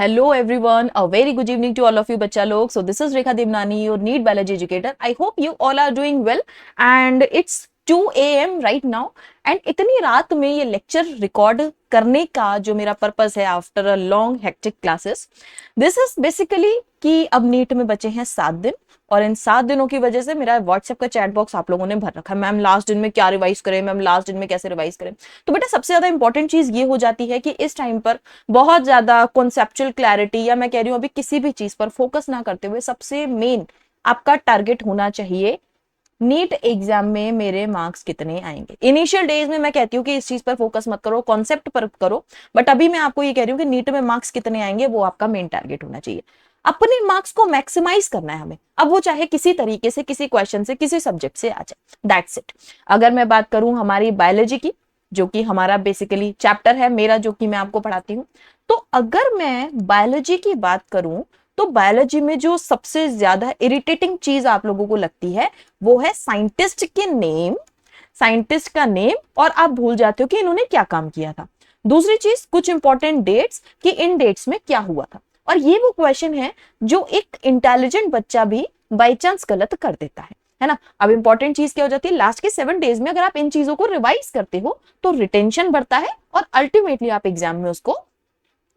Hello everyone, a very good evening to all of you बच्चा लोग. So this is Rekha Devnani, your NEET biology educator. I hope you all are doing well and it's 2 AM right now. And इतनी रात में ये lecture record करने का जो मेरा पर्पस है after a long hectic classes, this is basically कि अब नीट में बचे हैं 7 दिन और इन 7 दिनों की वजह से मेरा व्हाट्सएप का चैट बॉक्स आप लोगों ने भर रखा है, मैम लास्ट दिन में क्या रिवाइज करें, मैम लास्ट दिन में कैसे रिवाइज करें. तो बेटा सबसे ज्यादा इंपॉर्टेंट चीज ये हो जाती है कि इस टाइम पर बहुत ज्यादा कॉन्सेप्चुअल क्लैरिटी या मैं कह रही हूँ अभी किसी भी चीज पर फोकस ना करते हुए सबसे मेन आपका टारगेट होना चाहिए नीट एग्जाम में मेरे मार्क्स कितने आएंगे. इनिशियल डेज में मैं कहती हूँ कि इस चीज पर फोकस मत करो, कॉन्सेप्ट पर करो, बट अभी मैं आपको ये कह रही हूँ कि नीट में मार्क्स कितने आएंगे वो आपका मेन टारगेट होना चाहिए. अपने मार्क्स को मैक्सिमाइज करना है हमें, अब वो चाहे किसी तरीके से, किसी क्वेश्चन से, किसी सब्जेक्ट से आ जाए, दैट्स इट. अगर मैं बात करूं हमारी बायोलॉजी की, जो कि हमारा बेसिकली चैप्टर है मेरा, जो कि मैं आपको पढ़ाती हूँ, तो अगर मैं बायोलॉजी की बात करूं तो बायोलॉजी में जो सबसे ज्यादा इरिटेटिंग चीज आप लोगों को लगती है वो है साइंटिस्ट के नेम, साइंटिस्ट का नेम, और आप भूल जाते हो कि इन्होंने क्या काम किया था. दूसरी चीज कुछ इंपॉर्टेंट डेट्स कि इन डेट्स में क्या हुआ था. और ये वो क्वेश्चन है जो एक इंटेलिजेंट बच्चा भी बाई चांस गलत कर देता है ना. अब इंपॉर्टेंट चीज क्या हो जाती है, लास्ट के 7 डेज में अगर आप इन चीजों को रिवाइज करते हो तो रिटेंशन बढ़ता है और अल्टीमेटली आप एग्जाम में उसको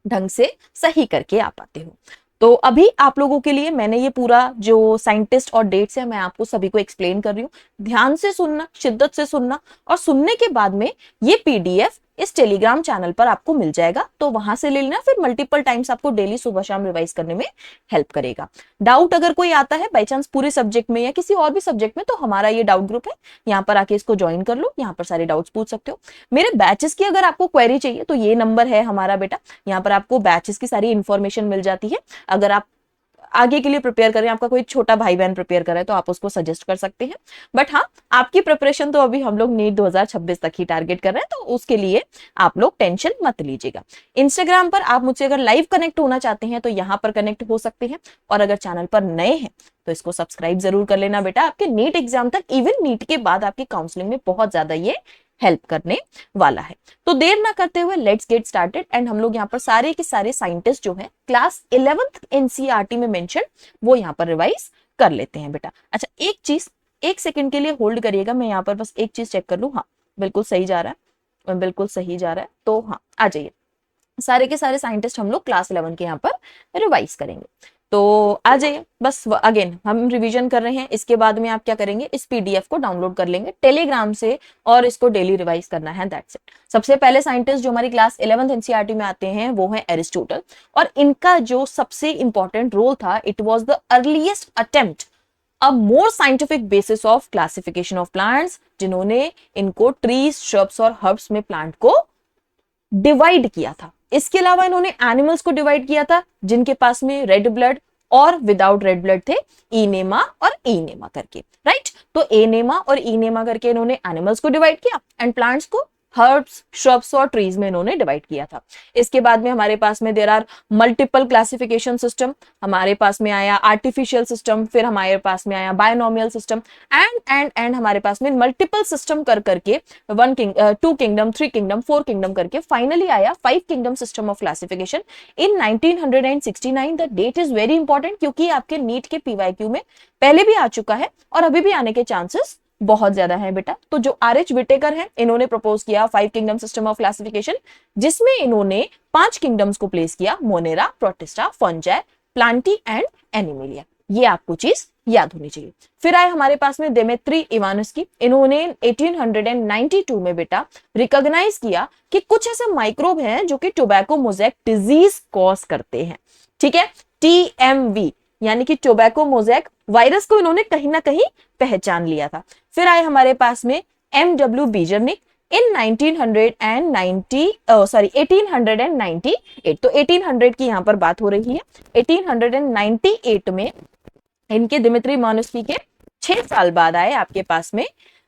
ढंग से सही करके आ पाते हो. तो अभी आप लोगों के लिए मैंने ये पूरा जो साइंटिस्ट और डेट्स है मैं आपको सभी को एक्सप्लेन कर रही हूँ. ध्यान से सुनना, शिद्दत से सुनना, और सुनने के बाद में ये पीडीएफ इस टेलीग्राम चैनल पर आपको मिल जाएगा, तो वहां से ले लेना, फिर मल्टीपल टाइम्स आपको डेली सुबह शाम रिवाइज करने में हेल्प करेगा. डाउट अगर कोई आता है बाई चांस पूरे सब्जेक्ट में या किसी और भी सब्जेक्ट में, तो हमारा ये डाउट ग्रुप है, यहाँ पर आके इसको ज्वाइन कर लो, यहाँ पर सारे डाउट्स पूछ सकते हो. मेरे बैचेस की अगर आपको क्वेरी चाहिए तो ये नंबर है हमारा बेटा, यहाँ पर आपको बैचेस की सारी इंफॉर्मेशन मिल जाती है. अगर आप आगे के लिए प्रिपेयर करें, आपका कोई छोटा भाई बहन प्रिपेयर कर रहा है तो आप उसको सजेस्ट कर सकते हैं. बट हाँ, आपकी प्रिपरेशन तो अभी हम लोग नीट 2026 तक ही टारगेट कर रहे हैं, तो उसके लिए आप लोग टेंशन मत लीजिएगा. इंस्टाग्राम पर आप मुझसे अगर लाइव कनेक्ट होना चाहते हैं तो यहाँ पर कनेक्ट हो सकते हैं, और अगर चैनल पर नए हैं तो इसको सब्सक्राइब जरूर कर लेना बेटा. आपके नीट एग्जाम तक, इवन नीट के बाद आपकी काउंसलिंग में बहुत ज्यादा ये हेल्प करने वाला है. तो देर ना करते हुए लेट्स गेट स्टार्टेड. एंड हम लोग यहाँ पर सारे के सारे साइंटिस्ट जो है क्लास 11th एनसीईआरटी में मेंशन, वो यहाँ पर रिवाइज कर लेते हैं बेटा. अच्छा, एक चीज एक सेकंड के लिए होल्ड करिएगा, मैं यहाँ पर बस एक चीज चेक कर लूं. हाँ, बिल्कुल सही जा रहा है, बिल्कुल सही जा रहा है. तो हाँ, आ जाइए. सारे के सारे साइंटिस्ट हम लोग क्लास 11 के यहाँ पर रिवाइज करेंगे, तो आ जाइए. बस अगेन हम रिवीजन कर रहे हैं, इसके बाद में आप क्या करेंगे, इस पीडीएफ को डाउनलोड कर लेंगे टेलीग्राम से और इसको डेली रिवाइज करना है, दैट्स इट. सबसे पहले साइंटिस्ट जो हमारी क्लास 11th एनसीईआरटी में आते हैं वो है एरिस्टोटल, और इनका जो सबसे इंपॉर्टेंट रोल था, it was the earliest attempt a more scientific basis of classification of plants, जिन्होंने इनको ट्रीज, श्रब्स और हर्ब्स में प्लांट को डिवाइड किया था. इसके अलावा इन्होंने एनिमल्स को डिवाइड किया था जिनके पास में रेड ब्लड और विदाउट रेड ब्लड थे, इनेमा और इनेमा करके, राइट. तो एनेमा और इनेमा करके इन्होंने एनिमल्स को डिवाइड किया एंड प्लांट्स को हर्ब्स, श्रब्स और ट्रीज में इन्होंने डिवाइड किया था. इसके बाद में हमारे पास में there are multiple classification system, हमारे पास में आया आर्टिफिशियल सिस्टम, फिर हमारे पास में आया बायोनोमियल सिस्टम, एंड हमारे पास में मल्टीपल सिस्टम कर करके 2 किंगडम, 3 किंगडम, 4 किंगडम करके फाइनली आया 5 kingdom system of classification in 1969. The date is very important क्योंकि आपके नीट के पीवाईक्यू में पहले भी आ चुका है और अभी भी आने के चांसेस बहुत ज्यादा है बेटा. तो जो आर.एच. विटेकर हैं, इन्होंने प्रपोज किया 5 किंगडम सिस्टम ऑफ क्लासिफिकेशन, जिसमें इन्होंने 5 किंगडम्स को प्लेस किया, Monera, protista, fungi, Plantae and animalia. ये आपको चीज याद होनी चाहिए. फिर आए हमारे पास में देमेत्री इवानस्की, इन्होंने 1892 में बेटा रिकॉग्नाइज किया कि कुछ ऐसे माइक्रोब हैं जो कि टोबैको मोज़ेक डिजीज कॉज करते हैं, ठीक है, टीएमवी, यानी कि टोबैको मोज़ेक वायरस को इन्होंने कहीं ना कहीं पहचान लिया था. फिर आए हमारे पास में एमडब्ल्यू बीजरनिक इन 1898. तो 1800 की यहां पर बात हो रही है. 1898 में इनके दिमित्री मानुस्की के 6 साल बाद आए आपके पास में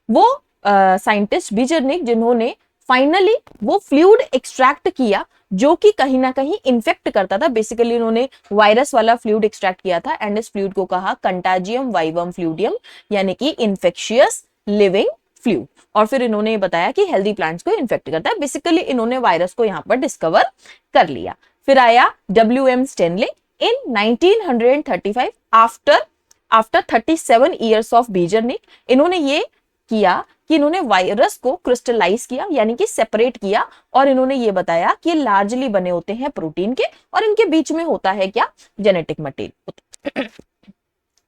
वो साइंटिस्ट बीजरनिक, जिन्होंने फाइनली वो फ्लूइड एक्सट्रैक्ट किया जो कि कहीं ना कहीं इन्फेक्ट करता था. बेसिकली इन्होंने वायरस वाला फ्लूइड एक्सट्रैक्ट किया था एंड इस फ्लूइड को कहा कंटाजियम वाइवम फ्लूइडियम, यानी कि इन्फेक्शियस लिविंग फ्लूइड. और फिर इन्होंने बताया कि हेल्दी प्लांट्स को इन्फेक्ट करता है. बेसिकली इन्होंने वायरस को यहां पर डिस्कवर कर लिया. फिर आया WM Stanley in 1935 after 37 years of बीजरनिक। इन्होंने ये किया कि इन्होंने वायरस को क्रिस्टलाइज किया, यानी कि सेपरेट किया, और इन्होंने ये बताया कि ये लार्जली बने होते हैं प्रोटीन के, और इनके बीच में होता है क्या, जेनेटिक मटेरियल।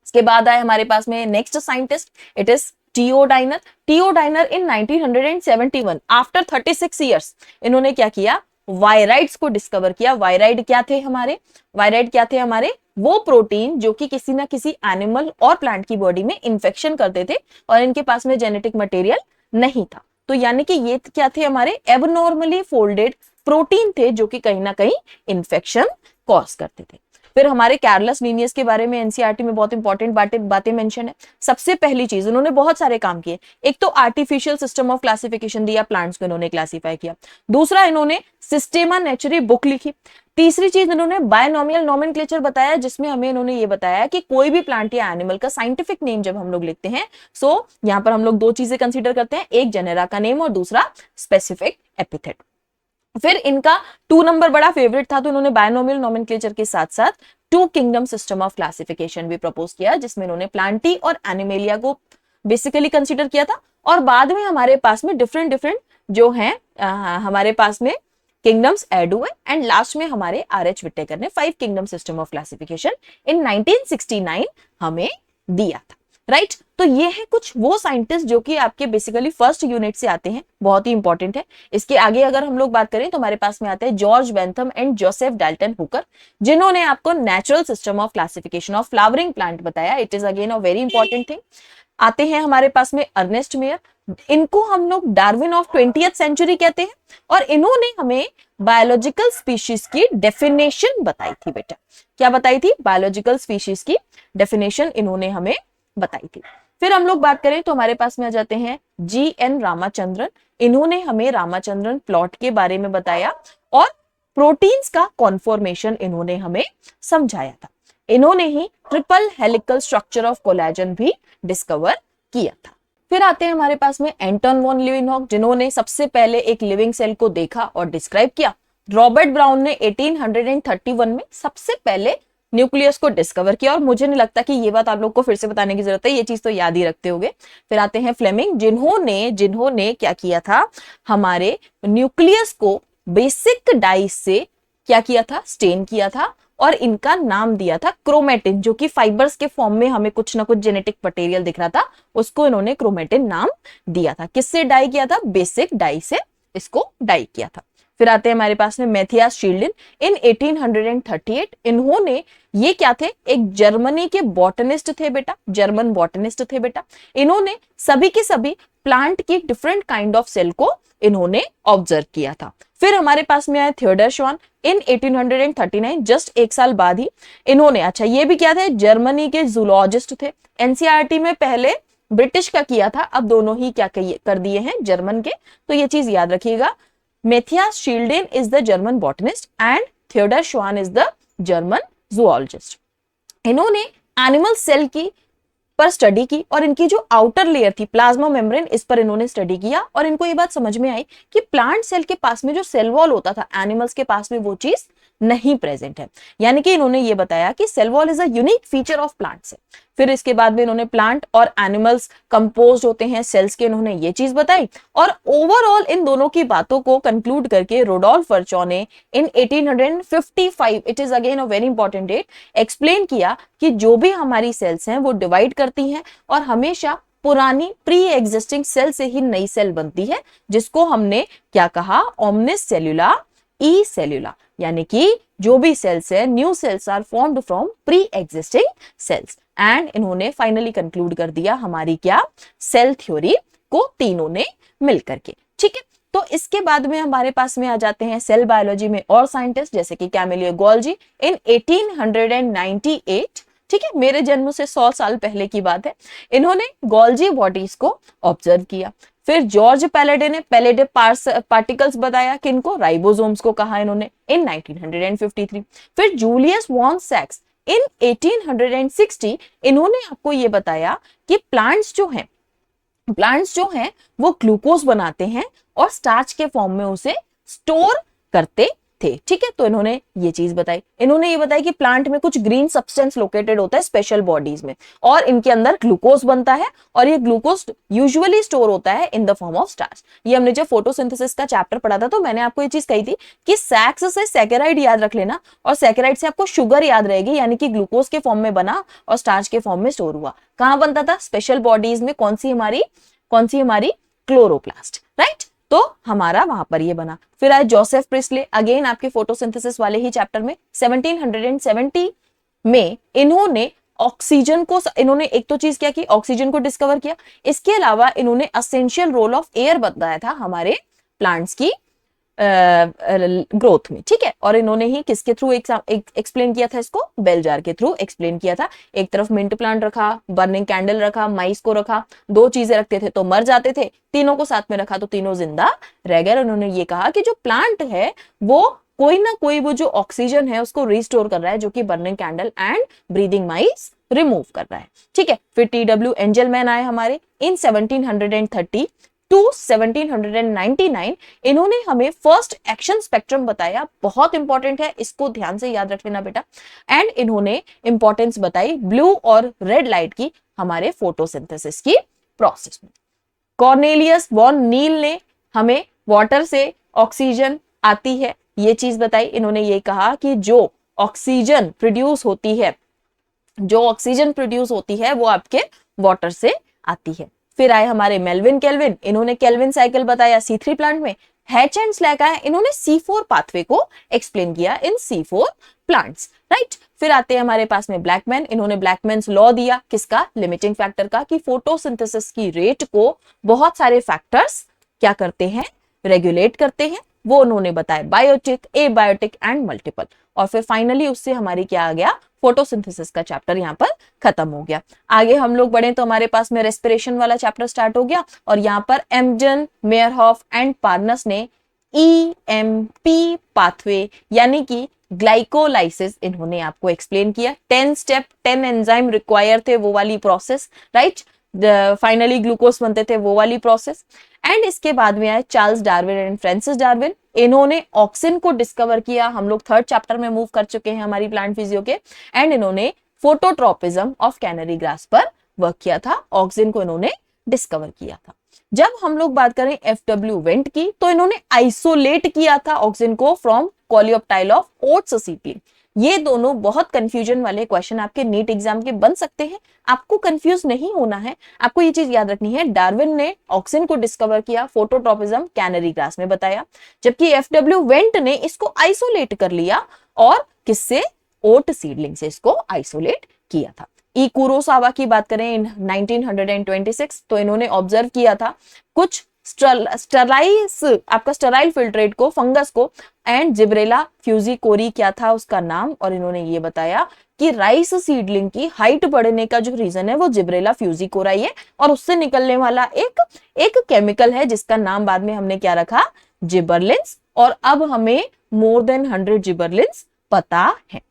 इसके बाद आए हमारे पास में next scientist, it is T O Diener. T O Diener in 1971 after 36 years इन्होंने क्या किया, वायराइड्स को डिस्कवर किया। वायराइड क्या थे हमारे, वायराइड क्या थे हमारे, वो प्रोटीन जो कि किसी ना किसी एनिमल और प्लांट की बॉडी में इंफेक्शन करते थे, और इनके पास में जेनेटिक मटेरियल नहीं था। तो यानी कि ये क्या थे, हमारे एबनॉर्मली फोल्डेड प्रोटीन थे जो कि कहीं ना कहीं इंफेक्शन कॉज करते थे। फिर हमारे कैरलस लीनियस के बारे में एनसीईआरटी में बहुत इंपॉर्टेंट बातें मेंशन है। सबसे पहली चीज, उन्होंने बहुत सारे काम किए। एक तो आर्टिफिशियल सिस्टम ऑफ क्लासिफिकेशन दिया, प्लांट्स को इन्होंने क्लासिफाई किया। दूसरा, इन्होंने सिस्टेमा नेचुरी बुक लिखी। तीसरी चीज, इन्होंने बायनोमियल नोमेनक्लेचर बताया, जिसमें हमें इन्होंने ये बताया कि कोई भी प्लांट या एनिमल का साइंटिफिक नेम जब हम लोग लिखते हैं, सो यहां पर हम लोग दो चीजें कंसीडर करते हैं, एक जेनेरा का नेम और दूसरा स्पेसिफिक एपिथेट। फिर इनका 2 नंबर बड़ा फेवरेट था, तो इन्होंने बायनोमियल नोमेनक्लेचर के साथ साथ 2 किंगडम सिस्टम ऑफ क्लासिफिकेशन भी प्रपोज किया, जिसमें इन्होंने प्लांटी और एनिमेलिया को बेसिकली कंसीडर किया था। और बाद में हमारे पास में डिफरेंट जो हैं हमारे पास में किंगडम्स ऐड हुए, एंड लास्ट में हमारे आर.एच. विटेकर ने 5 kingdom system of classification in 1969 हमें दिया था, राइट। तो ये है कुछ वो साइंटिस्ट जो कि आपके बेसिकली फर्स्ट यूनिट से आते हैं, बहुत ही इंपॉर्टेंट है। इसके आगे अगर हम लोग बात करें तो हमारे पास में आते हैं George Bentham and Joseph Dalton Hooker, जिन्होंने आपको natural system of classification of flowering plant बताया। It is again a very important thing. आते हैं हमारे पास में अर्नेस्ट मेयर, इनको हम लोग डार्विन ऑफ 20th सेंचुरी कहते हैं, और इन्होंने हमें बायोलॉजिकल स्पीशीज की डेफिनेशन बताई थी। बेटा क्या बताई थी, बायोलॉजिकल स्पीशीज की डेफिनेशन इन्होंने हमें बताई थी। फिर हम लोग बात करें तो हमारे पास में आ जाते हैं GN रामाचंद्रन, इन्होंने हमें रामाचंद्रन प्लॉट के बारे में बताया, और प्रोटीन्स का कॉन्फॉर्मेशन इन्होंने हमें समझाया था। इन्होंने ही triple helical structure of collagen भी डिस्कवर किया था। फिर आते हैं हमारे पास में एंटन वॉन लीeuwenhoek, जिन्होंने सबसे पहले एक लिविंग सेल को देखा और डिस्क्राइब किया। रॉबर्ट ब्राउन ने 1831 में सबसे पहले न्यूक्लियस को डिस्कवर किया, और मुझे नहीं लगता कि ये बात आप लोग को फिर से बताने की जरूरत है, ये चीज तो याद ही रखते होंगे। फिर आते हैं फ्लेमिंग, जिन्होंने क्या किया था, हमारे न्यूक्लियस को बेसिक डाई से क्या किया था, स्टेन किया था, और इनका नाम दिया था क्रोमेटिन, जो कि फाइबर्स के फॉर्म में हमें कुछ ना कुछ जेनेटिक मटेरियल दिख रहा था, उसको इन्होंने क्रोमेटिन नाम दिया था। किससे डाई किया था, बेसिक डाई से इसको डाई किया था। फिर आते हैं हमारे पास में मैथियास शील्डन इन 1838, इन्होंने ये क्या थे, एक जर्मनी के बॉटनिस्ट थे बेटा, जर्मन बॉटनिस्ट थे बेटा। इन्होंने सभी के सभी प्लांट की डिफरेंट काइंड ऑफ सेल को इन्होंने ऑब्जर्व किया था। फिर हमारे पास में आए थियोडर श्वान इन 1839, जस्ट एक साल बाद ही इन्होंने, अच्छा ये भी क्या थे, जर्मनी के जूलॉजिस्ट थे। एनसीईआरटी में पहले ब्रिटिश का किया था, अब दोनों ही क्या कर दिए हैं, जर्मन के, तो ये चीज याद रखिएगा। Matthias Schleiden is the German botanist and Theodor Schwann is the German zoologist. इन्होंने एनिमल सेल की पर स्टडी की, और इनकी जो आउटर लेयर थी प्लाज्मा मेम्ब्रेन, इस पर इन्होंने स्टडी किया, और इनको ये बात समझ में आई कि प्लांट सेल के पास में जो सेल वॉल होता था, एनिमल्स के पास में वो चीज नहीं प्रेजेंट है। यानी कि इन्होंने ये बताया कि cell wall is a unique feature of plant cell. फिर इसके बाद में इन्होंने प्लांट और एनिमल्स कंपोज होते हैं सेल्स के, इन्होंने ये चीज बताई, और ओवरऑल इन दोनों की बातों को कंक्लूड करके रुडोल्फ वर्चॉ ने in 1855, it is again a very important date, explain किया कि जो भी हमारी सेल्स हैं वो डिवाइड करती हैं, और हमेशा पुरानी प्री एग्जिस्टिंग सेल से ही नई सेल बनती है, जिसको हमने क्या कहा, ओमनिस सेल्यूला ई सेल्यूला, यानी कि जो भी सेल्स है, new cells are formed from preexisting cells. And इन्होंने फाइनली कंक्लूड कर दिया हमारी क्या, सेल थ्योरी को तीनों ने मिलकर के, ठीक है। तो इसके बाद में हमारे पास में आ जाते हैं सेल बायोलॉजी में और साइंटिस्ट, जैसे कि कैमिलियो गोल्जी इन 1898, ठीक है, मेरे जन्म से 100 साल पहले की बात है। इन्होंने गोल्जी बॉडीज को ऑब्जर्व किया। फिर जॉर्ज पैलेडे ने पैलेडे पार्टिकल्स बताया, किनको, राइबोसोम्स को कहा इन्होंने इन 1953। फिर जूलियस वॉन सैक्स इन 1860, इन्होंने आपको ये बताया कि प्लांट्स जो हैं वो ग्लूकोज बनाते हैं और स्टार्च के फॉर्म में उसे स्टोर करते थे, ठीक है। तो इन्होंने ये चीज बताई, इन्होंने ये बताया कि प्लांट में कुछ ग्रीन सब्सटेंस लोकेटेड होता है स्पेशल बॉडीज में, और इनके अंदर ग्लूकोज बनता है, और ये ग्लूकोज यूजुअली स्टोर होता है in the form of starch. ये हमने जब फोटोसिंथेसिस का चैप्टर पढ़ा था तो मैंने आपको ये चीज कही थी कि सैक्स से सैकेराइड याद रख लेना, और सैकेराइड से आपको शुगर याद रहेगी, यानी कि ग्लूकोज के फॉर्म में बना और स्टार्च के फॉर्म में स्टोर हुआ। कहां बनता था? स्पेशल बॉडीज में। कौन सी हमारी क्लोरोप्लास्ट, राइट। तो हमारा वहां पर ये बना। फिर आए जोसेफ प्रिस्ले, अगेन आपके फोटोसिंथेसिस वाले ही चैप्टर में। 1770 में इन्होंने ऑक्सीजन को, इन्होंने एक तो चीज क्या की, ऑक्सीजन को डिस्कवर किया। इसके अलावा इन्होंने असेंशियल रोल ऑफ एयर बताया था हमारे प्लांट्स की ग्रोथ में, ठीक है। और इन्होंने ही किसके थ्रू एक्सप्लेन किया था इसको? बेल जार के थ्रू एक्सप्लेन किया था। एक तरफ मिंट प्लांट रखा, बर्निंग कैंडल रखा, माइस को रखा, दो चीजें रखते थे तो मर जाते थे, तीनों को साथ में रखा तो तीनों जिंदा रह गए। उन्होंने ये कहा कि जो प्लांट है वो कोई ना कोई वो जो ऑक्सीजन है उसको रिस्टोर कर रहा है, जो कि burning candle and breathing mice remove कर रहा है, ठीक है। फिर TW एंजलमैन आए हमारे इन 1730 टू 1799। इन्होंने हमें फर्स्ट एक्शन स्पेक्ट्रम बताया, बहुत इंपॉर्टेंट है, इसको ध्यान से याद रख लेना बेटा। एंड इन्होंने इंपॉर्टेंस बताई ब्लू और रेड लाइट की हमारे फोटोसिंथेसिस की प्रोसेस में। कॉर्नेलियस वॉन नील ने हमें वाटर से ऑक्सीजन आती है ये चीज बताई। इन्होंने ये कहा कि जो ऑक्सीजन प्रोड्यूस होती है वो आपके वाटर से आती है। फिर आए हमारे मेल्विन केल्विन, इन्होंने केल्विन साइकिल बताया C3 प्लांट में। हैच एंड स्लैक आया, इन्होंने C4 पाथवे को एक्सप्लेन किया इन C4 प्लांट्स, राइट। फिर आते हैं हमारे पास में ब्लैकमैन, इन्होंने ब्लैकमैन्स लॉ दिया, किसका? लिमिटिंग फैक्टर का, कि फोटोसिंथेसिस की रेट को बहुत सारे फैक्टर्स क्या करते हैं? रेगुलेट करते हैं। वो उन्होंने बताया, बायोटिक, एबायोटिक एंड मल्टीपल। और फिर फाइनली उससे हमारी क्या आ गया? फोटोसिंथेसिस का चैप्टर यहाँ पर खत्म हो गया। आगे हम लोग बढ़े तो हमारे पास में रेस्पिरेशन वाला चैप्टर स्टार्ट हो गया, और यहाँ पर एम्जन, मेयरहॉफ एंड पार्नस ने EMP पाथवे यानी कि ग्लाइकोलाइसिस इन्होंने आपको एक्सप्लेन किया। 10 स्टेप 10 एंजाइम रिक्वायर थे, वो वाली प्रोसेस, राइट। फाइनली ग्लूकोज बनते थे, वो वाली प्रोसेस। एंड इसके बाद में आए Charles Darwin and Francis Darwin, इन्होंने ऑक्सिन को डिस्कवर किया। हम लोग थर्ड चैप्टर में मूव कर चुके हैं हमारी प्लांट फिजियो के। एंड इन्होंने फोटोट्रोपिज्म ऑफ कैनरी ग्रास पर वर्क किया था, ऑक्सिन को इन्होंने डिस्कवर किया था। जब हम लोग बात करें FW वेंट की, तो इन्होंने आइसोलेट किया था ऑक्सिन को फ्रॉम कोलियोप्टाइल ऑफ ओट्स सीपलिंग। ये दोनों बहुत कंफ्यूजन वाले क्वेश्चन आपके नीट एग्जाम के बन सकते हैं, आपको कंफ्यूज नहीं होना है। आपको ये चीज याद रखनी है, डार्विन ने ऑक्सिन को डिस्कवर किया, फोटोट्रोपिज्म कैनरी ग्रास में बताया, जबकि FW वेंट ने इसको आइसोलेट कर लिया, और किससे? ओट सीडलिंग से इसको आइसोलेट किया था। ई कुरोसावा की बात करें इन 1926, तो इन्होंने ऑब्जर्व किया था कुछ स्टराइल फिल्ट्रेट को, फंगस को, एंड जिब्रेला फ्यूजिकोरी क्या था उसका नाम, और इन्होंने ये बताया कि राइस सीडलिंग की हाइट बढ़ने का जो रीजन है वो जिब्रेला फ्यूजिकोराई है, और उससे निकलने वाला एक केमिकल है जिसका नाम बाद में हमने क्या रखा? जिबरलिंस। और अब हमें मोर देन 100 जिबरलिंस पता है,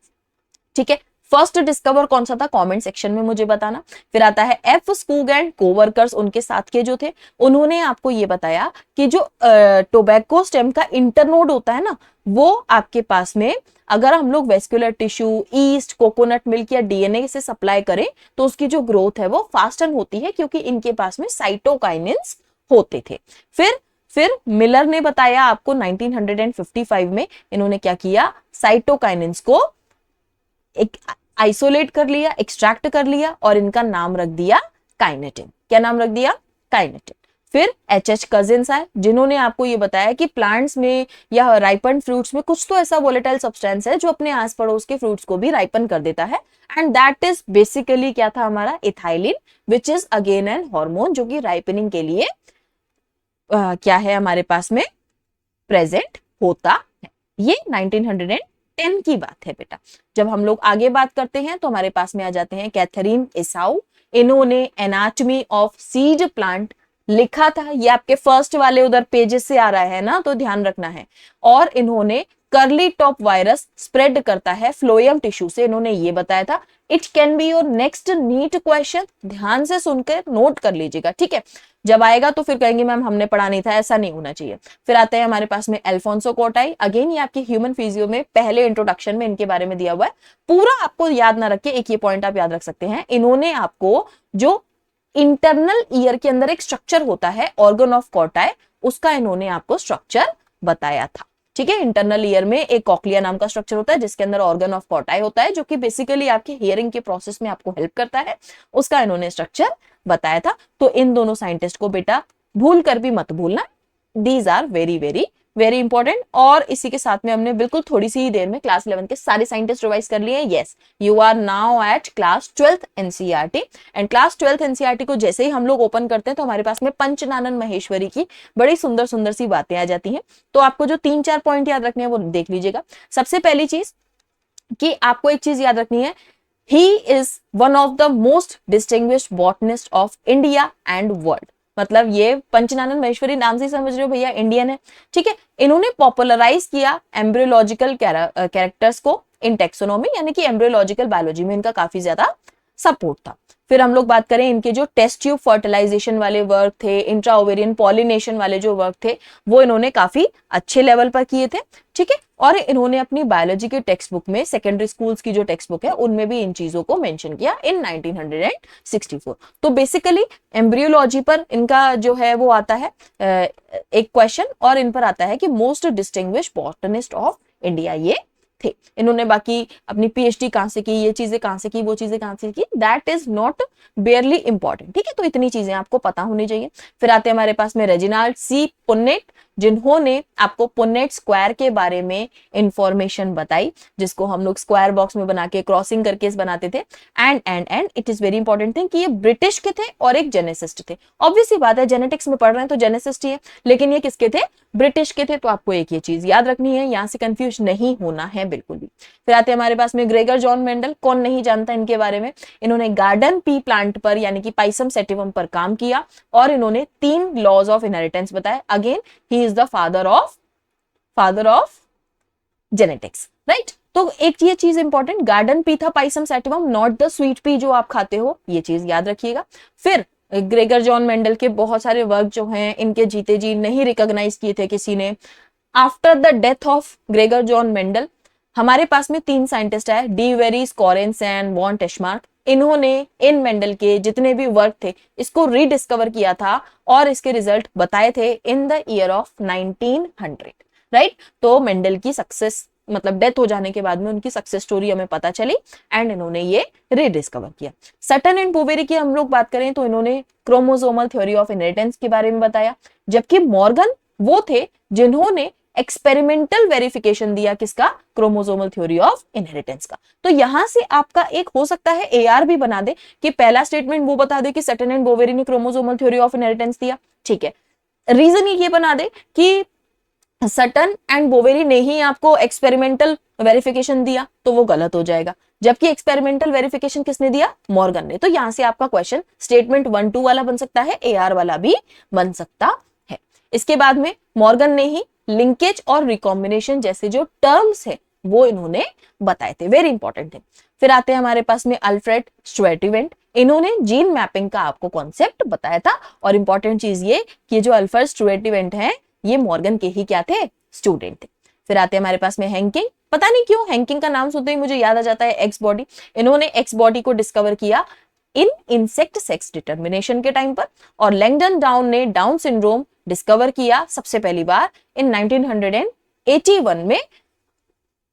ठीक है। फर्स्ट डिस्कवर कौन सा था? कमेंट सेक्शन में मुझे बताना। फिर आता है F स्कूग एंड कोवर्कर्स, उनके साथ के जो थे, उन्होंने आपको ये बताया कि जो टोबैको स्टेम का इंटरनोड होता है ना, वो आपके पास में अगर हम लोग vascular tissue, east, coconut milk या DNA से सप्लाई करें तो उसकी जो ग्रोथ है वो फास्टन होती है, क्योंकि इनके पास में साइटोकाइनिन्स होते थे। फिर मिलर ने बताया आपको 1955 में, इन्होंने क्या किया? साइटोकाइनिन्स को एक आइसोलेट कर लिया, एक्सट्रैक्ट कर लिया, और इनका नाम रख दिया काइनेटिन। क्या नाम रख दिया? काइनेटिन। फिर HH कजिन्स आए, जिन्होंने आपको ये बताया कि प्लांट्स में या राइपन फ्रूट्स में कुछ तो ऐसा वोलेटाइल सब्सटेंस है जो अपने आस पड़ोस के फ्रूट्स को भी राइपन कर देता है, एंड दैट इज बेसिकली क्या था हमारा? Ethylene, which is again an hormone, जो कि राइपनिंग के लिए क्या है हमारे पास में प्रेजेंट होता है। ये 1910 की बात है बेटा। जब हम लोग आगे बात करते हैं तो हमारे पास में आ जाते हैं कैथरीन एसाउ, इन्होंने एनाटॉमी ऑफ सीड प्लांट लिखा था। ये आपके फर्स्ट वाले उधर पेजेस से आ रहा है ना, तो ध्यान रखना है। और इन्होंने कर्ली टॉप वायरस स्प्रेड करता है फ्लोएम टिश्यू से, इन्होंने ये बताया था। It can be your next NEET question, ध्यान से सुनकर नोट कर लीजिएगा, ठीक है। जब आएगा तो फिर कहेंगे मैम हमने पढ़ा नहीं था, ऐसा नहीं होना चाहिए। फिर आते हैं हमारे पास में अल्फोंसो कोटाई, अगेन ये आपके ह्यूमन फिजियो में पहले इंट्रोडक्शन में इनके बारे में दिया हुआ है, पूरा आपको याद ना रखे, एक ये पॉइंट आप याद रख सकते हैं। इन्होंने आपको जो इंटरनल ईयर के अंदर एक स्ट्रक्चर होता है ऑर्गन ऑफ कोटाई, उसका इन्होंने आपको स्ट्रक्चर बताया था, ठीक है। इंटरनल ईयर में एक कॉक्लिया नाम का स्ट्रक्चर होता है जिसके अंदर ऑर्गन ऑफ कोटाई होता है, जो कि बेसिकली आपके हियरिंग के प्रोसेस में आपको हेल्प करता है, उसका इन्होंने स्ट्रक्चर बताया था। तो इन दोनों साइंटिस्ट को बेटा भूल कर भी मत भूलना, these are very very very important. और इसी के साथ में हमने बिल्कुल थोड़ी सी ही देर में क्लास 11 के सारे साइंटिस्ट रिवाइज कर लिए। Yes, you are now at class 12th NCERT, and class 12th NCERT को जैसे ही हम लोग ओपन करते हैं तो हमारे पास में पंचनानन महेश्वरी की बड़ी सुंदर सुंदर सी बातें आ जाती हैं। तो आपको जो 3-4 पॉइंट याद रखने हैं वो देख लीजिएगा। सबसे पहली चीज कि आपको एक चीज याद रखनी है, he is one of the most distinguished botanist of India and world. मतलब ये पंचनानन महेश्वरी नाम से समझ रहे हो भैया, इंडियन है, ठीक है। इन्होंने पॉपुलराइज किया एम्ब्रियोलॉजिकल कैरेक्टर्स को इन टेक्सोनोमी, यानी कि एम्ब्रियोलॉजिकल बायोलॉजी में इनका काफी ज्यादा सपोर्ट था। फिर हम लोग बात करें इनके जो टेस्ट ट्यूब फर्टिलाइजेशन वाले वर्क थे, इंट्रा ओवेरियन पॉलिनेशन वाले जो वर्क थे, वो इन्होंने काफी अच्छे लेवल पर किए थे, ठीक है। और इन्होंने अपनी बायोलॉजी के टेक्स्ट बुक में, सेकेंडरी स्कूल्स की जो टेक्स्ट बुक है उनमें भी इन चीजों को मेंशन किया इन 1964। तो बेसिकली एम्ब्रियोलॉजी पर इनका जो है वो आता है एक क्वेश्चन, और इन पर आता है कि most distinguished botanist of India ये थे। इन्होंने बाकी अपनी पीएचडी कहां से की, ये चीजें कहां से की, वो चीजें कहां से की, दैट इज नॉट बेयरली इंपॉर्टेंट, ठीक है। तो इतनी चीजें आपको पता होनी चाहिए। फिर आते हैं हमारे पास में रेजिनाल्ड सी पुन्नेट, जिन्होंने आपको पुन्नेट स्क्वायर के बारे में इंफॉर्मेशन बताई, जिसको हम लोग स्क्वायर बॉक्स में बना के क्रॉसिंग करके बनाते थे। And it is very important thing कि ये ब्रिटिश के थे और एक जेनेसिस्ट थे। ऑब्वियस सी बात है, जेनेटिक्स में पढ़ रहे हैं तो जेनेसिस्ट ही है, लेकिन ये किसके थे, ब्रिटिश के थे। तो आपको एक ये चीज याद रखनी है, यहां से कंफ्यूज नहीं होना है बिल्कुल भी। फिर आते हैं हमारे पास में ग्रेगर जॉन मेंडल, कौन नहीं जानता इनके बारे में। इन्होंने गार्डन पी प्लांट पर यानी कि पाइसम सेटिवम पर काम किया, और इन्होंने 3 लॉज ऑफ इनहेरिटेंस बताए। Again he is the father of genetics, right. तो एक ये चीज इंपॉर्टेंट, गार्डन पी था Pisum sativum, not the sweet pea जो आप खाते हो, ये चीज याद रखिएगा। फिर ग्रेगर जॉन मेंडल के बहुत सारे वर्क जो हैं इनके जीते जी नहीं रिकॉग्नाइज किए थे किसी ने। After the death of Gregor Johann Mendel हमारे पास में 3 साइंटिस्ट आए, de Vries, Correns and von Tschermak. इन्होंने इन मेंडल के जितने भी वर्क थे इसको रीडिस्कवर किया था, और इसके रिजल्ट बताए थे in the year of 1900, right. तो मेंडल की सक्सेस, मतलब डेथ हो जाने के बाद में उनकी सक्सेस स्टोरी हमें पता चली, एंड इन्होंने ये रीडिस्कवर किया। सटन एंड बोवेरी की हम लोग बात करें तो इन्होंने क्रोमोसोमल थ्योरी ऑफ इनहेरिटेंस के बारे में बताया, जबकि मॉर्गन वो थे जिन्होंने एक्सपेरिमेंटल वेरिफिकेशन दिया किसका, क्रोमोसोमल थ्योरी ऑफ इनहेरिटेंस का। तो यहां से आपका एक हो सकता है एआर भी बना दे कि पहला स्टेटमेंट वो बता दे कि सटन एंड बोवेरी ने क्रोमोसोमल थ्योरी ऑफ इनहेरिटेंस दिया, ठीक है। रीजन ये बना दे कि सटन एंड बोवेरी ने ही आपको एक्सपेरिमेंटल वेरिफिकेशन दिया, तो वो गलत हो जाएगा, जबकि एक्सपेरिमेंटल वेरिफिकेशन किसने दिया, मॉर्गन ने। तो यहां से आपका क्वेश्चन स्टेटमेंट 1-2 वाला बन सकता है, एआर वाला भी बन सकता है। इसके बाद में मॉर्गन ने ही लिंकेज और रिकॉम्बिनेशन जैसे जो टर्म्स है वो इन्होंने बताए थे, वेरी इंपॉर्टेंट थे। फिर आते हैं हमारे पास में अल्फ्रेड स्टुअर्ट, इन्होंने जीन मैपिंग का आपको कॉन्सेप्ट बताया था। और इंपॉर्टेंट चीज ये कि जो अल्फ्रेड स्टुअर्ट है ये मॉर्गन के ही क्या थे, स्टूडेंट थे। फिर आते हैं हमारे पास में हैंकिंग, पता नहीं क्यों हैंकिंग का नाम सुनते ही मुझे याद आ जाता है एक्स बॉडी। इन्होंने एक्स बॉडी को डिस्कवर किया इन इंसेक्ट सेक्स डिटर्मिनेशन के टाइम पर, और लैंगडन डाउन ने डाउन सिंड्रोम डिस्कवर किया सबसे पहली बार इन 1981 में।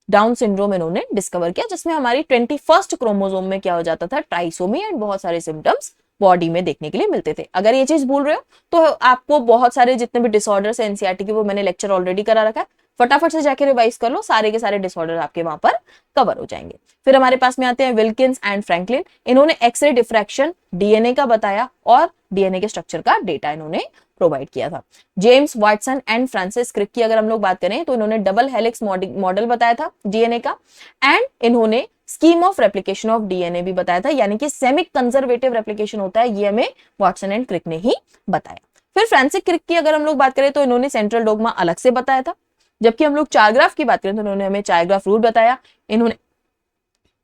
डाउन सिंड्रोम इन्होंने डिस्कवर किया, जिसमें हमारी 21st क्रोमोसोम में क्या हो जाता था, ट्राइसोमी, एंड बहुत सारे सिम्टम्स बॉडी में देखने के लिए मिलते थे। अगर ये चीज भूल रहे हो तो आपको बहुत सारे जितने भी डिसऑर्डर्स है एनसीईआरटी के, वो मैंने लेक्चर ऑलरेडी करा रखा है, फटाफट से जाके रिवाइज कर लो, सारे के सारे डिसऑर्डर आपके वहां पर कवर हो जाएंगे। फिर हमारे पास में आते हैं विल्किंस एंड फ्रैंकलिन, इन्होंने एक्सरे डिफ्रैक्शन डीएनए का बताया, और डीएनए के स्ट्रक्चर का डेटा इन्होंने प्रोवाइड किया था। James Watson and Francis Crick की अगर हम लोग बात करें तो इन्होंने डबल हेलिक्स मॉडल बताया था डीएनए का, एंड इन्होंने scheme of replication of DNA भी बताया था, यानी कि सेमी कंजर्वेटिव रेप्लिकेशन होता है, ये हमें वाटसन एंड क्रिक ने ही बताया। फिर फ्रांसिस क्रिक की अगर हम लोग बात करें तो इन्होंने सेंट्रल डोग्मा अलग से बताया था, जबकि हम लोग चार ग्राफ की बात करें तो इन्होंने हमें चार ग्राफ रूल बताया। इन्होंने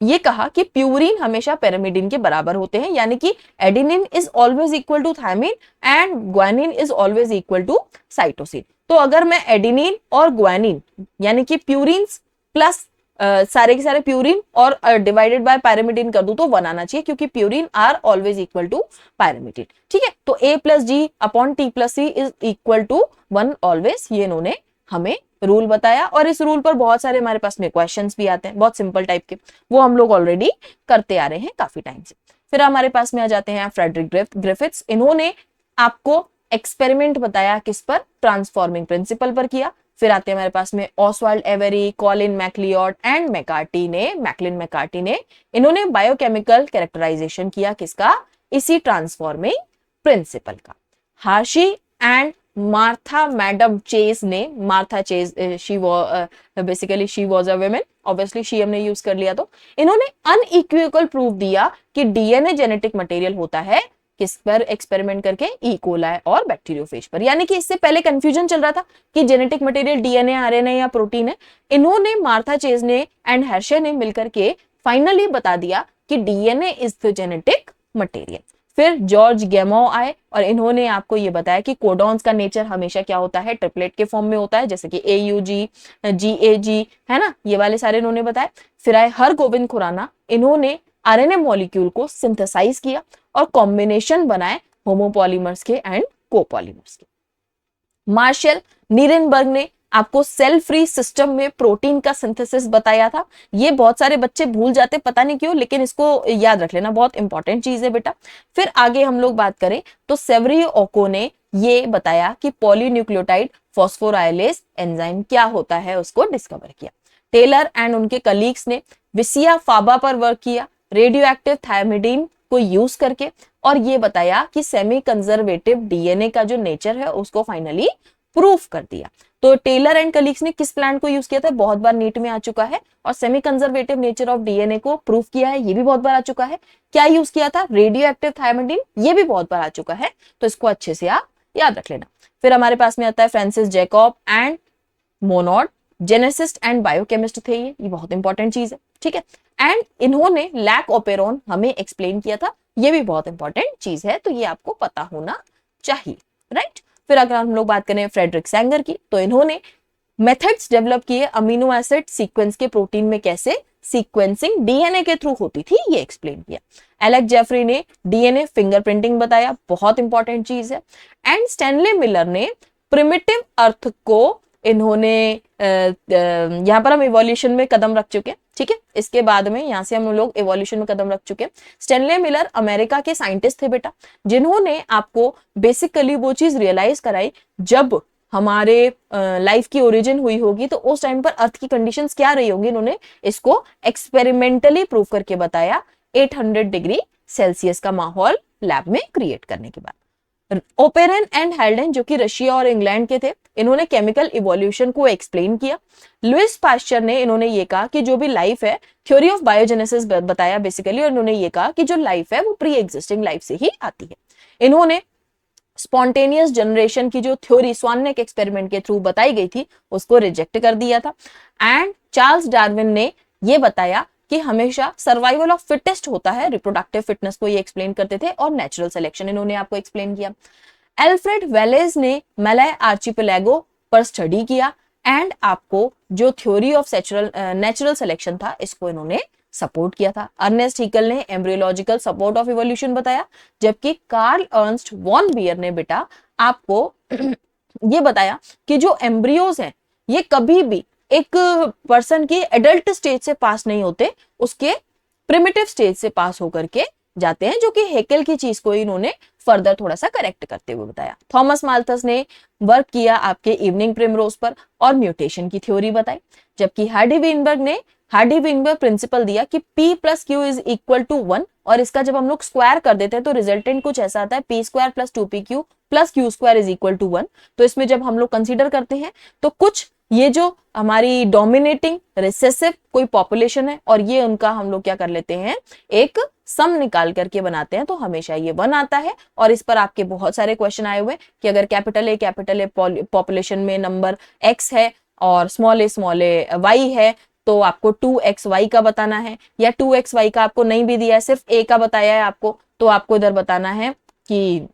ये कहा कि प्यूरिन हमेशा पैरामिडिन के बराबर होते हैं, यानी कि adenine is always equal to thymine and guanine is always equal to cytosine. तो अगर मैं एडेनिन और ग्वानिन यानी कि प्यूरिन प्लस सारे के सारे प्यूरिन और डिवाइडेड बाय पैरामिडिन कर दूं तो 1 आना चाहिए, क्योंकि purine are always equal to pyrimidine. ठीक है, तो A plus G upon T plus C is equal to 1 always, ये इन्होंने हमें रूल बताया। और इस रूल पर बहुत सारे हमारे पास में क्वेश्चंस भी आते हैं, बहुत सिंपल टाइप के, वो हम लोग ऑलरेडी करते आ रहे हैं काफी टाइम से। फिर हमारे पास में आ जाते हैं फ्रेडरिक ग्रिफिथ्स। इन्होंने आपको एक्सपेरिमेंट बताया किस पर, ट्रांसफॉर्मिंग प्रिंसिपल पर किया। फिर आते हैं हमारे पास में Oswald Avery, Colin MacLeod and Maclyn McCarty ने इन्होंने बायोकेमिकल कैरेक्टराइजेशन किया किसका, इसी ट्रांसफॉर्मिंग प्रिंसिपल का। हार्शी एंड मार्था मैडम चेज ने, Martha chase she basically she was a women, obviously she हमने यूज कर लिया, तो इन्होंने अनइक्विवोकल प्रूफ दिया कि डीएनए जेनेटिक मटेरियल होता है किस पर एक्सपेरिमेंट करके, ई कोलाई और बैक्टीरियोफेज पर। यानी कि इससे पहले कंफ्यूजन चल रहा था कि जेनेटिक मटेरियल डीएनए, आरएनए या प्रोटीन है। इन्होंने मार्था चेज ने एंड हर्शे ने मिलकर के फाइनली बता दिया कि DNA is the genetic material. फिर जॉर्ज गैमो आए और इन्होंने आपको ये बताया कि कोडॉन्स का नेचर हमेशा क्या होता है, ट्रिपलेट के फॉर्म में होता है, जैसे कि AUG, GAG, है ना, ये वाले सारे इन्होंने बताए। फिर आए हरगोविंद खुराना, इन्होंने आरएनए मॉलिक्यूल को सिंथेसाइज किया और कॉम्बिनेशन बनाए होमोपॉलीमर्स के एंड कोपॉलीमर्स के। मार्शल नीरेनबर्ग ने आपको सेल फ्री सिस्टम में प्रोटीन का सिंथेसिस बताया था। ये बहुत सारे बच्चे भूल जाते, पता नहीं क्यों, लेकिन इसको याद रख लेना, बहुत इंपॉर्टेंट चीज है बेटा। फिर आगे हम लोग बात करें तो सेवरी ओको ने ये बताया कि पॉलीन्यूक्लियोटाइड फॉस्फोराइलेज एंजाइम क्या होता है, उसको डिस्कवर किया। टेलर एंड उनके कलीग्स ने विसिया फाबा पर वर्क किया रेडियो एक्टिव थायमिडीन को यूज करके, और ये बताया कि सेमी कंजर्वेटिव डीएनए का जो नेचर है उसको फाइनली प्रूफ कर दिया। तो टेलर एंड कलीग्स ने किस प्लांट को यूज किया था, बहुत बार नीट में आ चुका है, और semi conservative nature of DNA को प्रूफ किया है, ये भी बहुत बार आ चुका है। क्या यूज किया था, रेडियो एक्टिव थायमिडीन, ये भी बहुत बार आ चुका है, तो इसको अच्छे से आप याद रख लेना। फिर हमारे पास में आता है Francis Jacob and Monod, geneticist and biochemist थे ये बहुत इंपॉर्टेंट चीज है, ठीक है। एंड इन्होंने लैक ओपेरॉन हमें एक्सप्लेन किया था, ये भी बहुत इंपॉर्टेंट चीज है, तो ये आपको पता होना चाहिए, राइट। फिर अगर हम लोग बात करें फ्रेडरिक सैंगर की, तो इन्होंने मेथड्स डेवलप किए अमीनो एसिड सीक्वेंस के प्रोटीन में कैसे सीक्वेंसिंग डीएनए के थ्रू होती थी, ये एक्सप्लेन किया। एलेक्स जेफरी ने डीएनए फिंगरप्रिंटिंग बताया, बहुत इंपॉर्टेंट चीज है। एंड स्टैनले मिलर ने प्रिमिटिव अर्थ को, इन्होंने यहाँ पर हम इवोल्यूशन में कदम रख चुके हैं, ठीक है, इसके बाद में यहाँ से हम लोग इवोल्यूशन में कदम रख चुके हैं। स्टैनले मिलर अमेरिका के साइंटिस्ट थे बेटा, जिन्होंने आपको बेसिकली वो चीज रियलाइज कराई, जब हमारे लाइफ की ओरिजिन हुई होगी तो उस टाइम पर अर्थ की कंडीशंस क्या रही होंगी, इन्होंने इसको एक्सपेरिमेंटली प्रूव करके बताया 800 डिग्री सेल्सियस का माहौल लैब में क्रिएट करने के बाद। ओपेरन एंड हेल्डन जो कि रशिया और इंग्लैंड के थे, इन्होंने केमिकल इवोल्यूशन को एक्सप्लेन किया। लुइस पास्चर ने, इन्होंने ये कहा कि जो भी लाइफ है, थ्योरी ऑफ बायोजेनेसिस बताया बेसिकली, और इन्होंने ये कहा कि जो लाइफ है वो प्री एग्जिस्टिंग लाइफ से ही आती है। इन्होंने स्पॉन्टेनियस जनरेशन की जो थ्योरी स्वाननेक एक्सपेरिमेंट के थ्रू बताई गई थी उसको रिजेक्ट कर दिया था। एंड चार्ल्स डार्विन ने ये बताया कि हमेशा सर्वाइवल ऑफ फिटेस्ट होता है, रिप्रोडक्टिव फिटनेस को ये एक्सप्लेन करते थे, और नेचुरल सिलेक्शन इन्होंने आपको एक्सप्लेन किया। एल्फ्रेड वेलेज ने मलय आर्चिपेलागो पर स्टडी किया एंड आपको जो थ्योरी ऑफ नेचुरल सिलेक्शन था इसको इन्होंने सपोर्ट किया था। अर्नेस्ट हीकल ने एम्ब्रियोलॉजिकल सपोर्ट ऑफ इवोल्यूशन बताया, जबकि कार्ल अर्नस्ट वॉन बियर ने बेटा आपको ये बताया कि जो एम्ब्रियोज हैं ये कभी भी एक पर्सन की एडल्ट स्टेज से पास नहीं होते, उसके प्रिमिटिव स्टेज से पास होकर के जाते हैं, जो कि हेकेल की चीज को इन्होंने फर्दर थोड़ा सा करेक्ट करते हुए बताया। थॉमस माल्थस ने वर्क किया आपके इवनिंग प्रिमरोज पर और म्यूटेशन की थ्योरी बताई, जबकि हार्डी वीनबर्ग प्रिंसिपल दिया कि P plus Q is equal to 1, और इसका जब हम लोग स्क्वायर कर देते हैं तो रिजल्टेंट कुछ ऐसा आता है P square plus 2PQ plus Q square is equal to 1। तो इसमें जब हम लोग कंसीडर करते हैं तो कुछ ये जो हमारी डोमिनेटिंग रिसेसिव कोई पॉपुलेशन है, और ये उनका हम लोग क्या कर लेते हैं, एक सम निकाल करके बनाते हैं, तो हमेशा ये 1 आता है। और इस पर आपके बहुत सारे क्वेश्चन आए हुए कि अगर कैपिटल ए पॉपुलेशन में नंबर X है और स्मॉल ए वाई है तो आपको 2xy का बताना है, या 2xy का आपको नहीं भी दिया है, सिर्फ a का बताया है आपको, तो आपको इधर बताना है कि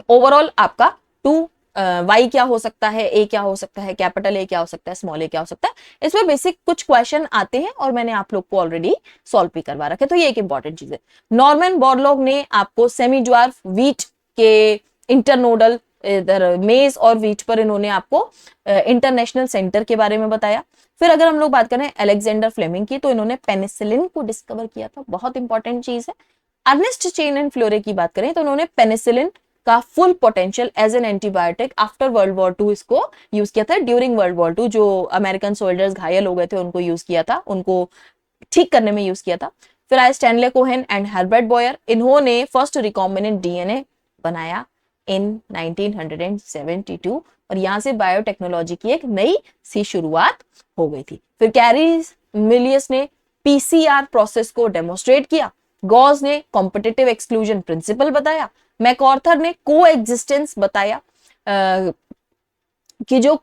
ओवरऑल आपका 2 y क्या हो सकता है, a क्या हो सकता है, कैपिटल A क्या हो सकता है, स्मॉल a क्या हो सकता है। इसमें बेसिक कुछ क्वेश्चन आते हैं और मैंने आप लोग को ऑलरेडी सॉल्व भी करवा रखे, तो ये एक इंपॉर्टेंट चीज है। नॉर्मन बोरलॉग ने आपको सेमी ड्वार्फ व्हीट के इंटरनोडल, इधर मेज और व्हीट पर इन्होंने आपको इंटरनेशनल सेंटर के बारे में बताया। फिर अगर हम लोग बात करें अलेक्जेंडर फ्लेमिंग की, तो इन्होंने पेनिसिलिन को डिस्कवर किया था, बहुत इंपॉर्टेंट चीज है। अर्नेस्ट चेन एंड फ्लोरे की बात करें तो उन्होंने पेनिसिलिन का full potential as an antibiotic after world war two इसको यूज किया था। ड्यूरिंग वर्ल्ड वॉर टू जो अमेरिकन सोल्जर्स घायल हो गए थे उनको यूज किया था, उनको ठीक करने में यूज किया था। फिर आए Stanley Cohen and Herbert Boyer, इन्होंने फर्स्ट रिकॉम्बिनेंट डीएनए बनाया इन 1972 और यहां से बायोटेक्नोलॉजी की एक नई सी शुरुआत हो गई थी। फिर कैरी मिलियस ने पीसीआर प्रोसेस को डेमोस्ट्रेट किया। गॉस ने कॉम्पिटिटिव एक्सक्लूजन प्रिंसिपल बताया। मैकऑर्थर ने को एग्जिस्टेंस बताया कि जो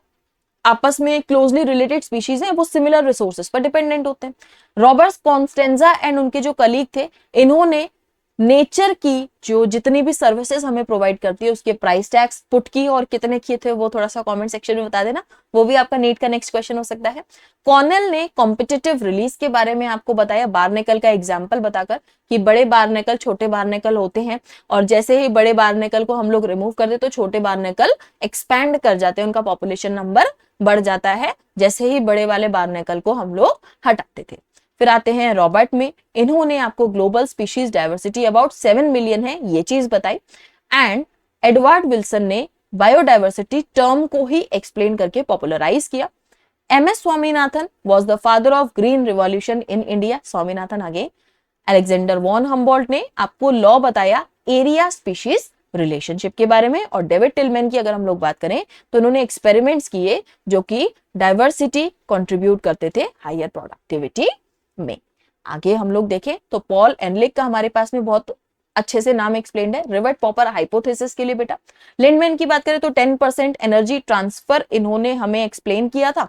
आपस में क्लोजली रिलेटेड स्पीशीज हैं वो सिमिलर रिसोर्सेज पर डिपेंडेंट होते हैं। रॉबर्ट कॉन्स्टेंजा एंड उनके जो कलीग थे, इन्होंने नेचर की जो जितनी भी सर्विसेज हमें प्रोवाइड करती है उसके प्राइस टैग्स पुट की, और कितने किए थे वो थोड़ा सा कमेंट सेक्शन में बता देना, वो भी आपका नीट का नेक्स्ट क्वेश्चन हो सकता है। कॉर्नेल ने कॉम्पिटिटिव रिलीज के बारे में आपको बताया, बार्नेकल का एग्जाम्पल बताकर कि बड़े बार्नेकल छोटे बार्नेकल होते हैं और जैसे ही बड़े बार्नेकल को हम लोग रिमूव कर दे तो छोटे बार्नेकल एक्सपैंड कर जाते हैं, उनका पॉपुलेशन नंबर बढ़ जाता है जैसे ही बड़े वाले बार्नेकल को हम लोग हटाते थे। फिर आते हैं रॉबर्ट में, इन्होंने आपको global species diversity about 7 million है ये चीज बताई। एंड एडवर्ड विल्सन ने बायोडाइवर्सिटी टर्म को ही एक्सप्लेन करके पॉपुलराइज किया। M S Swaminathan was the father of green revolution in India, Swaminathan again. Alexander von Humboldt ने आपको लॉ बताया एरिया स्पीशीज रिलेशनशिप के बारे में। और डेविड टिलमैन की अगर हम लोग बात करें तो उन्होंने एक्सपेरिमेंट्स किए जो कि डाइवर्सिटी कंट्रीब्यूट करते थे हायर प्रोडक्टिविटी में। आगे हम लोग देखें तो पॉल एनलिक का हमारे पास में बहुत अच्छे से नाम एक्सप्लेन्ड है रिवर्ट पॉपर हाइपोथेसिस के लिए बेटा। लिंडमैन की बात करें तो 10% एनर्जी ट्रांसफर इन्होंने हमें एक्सप्लेन किया था।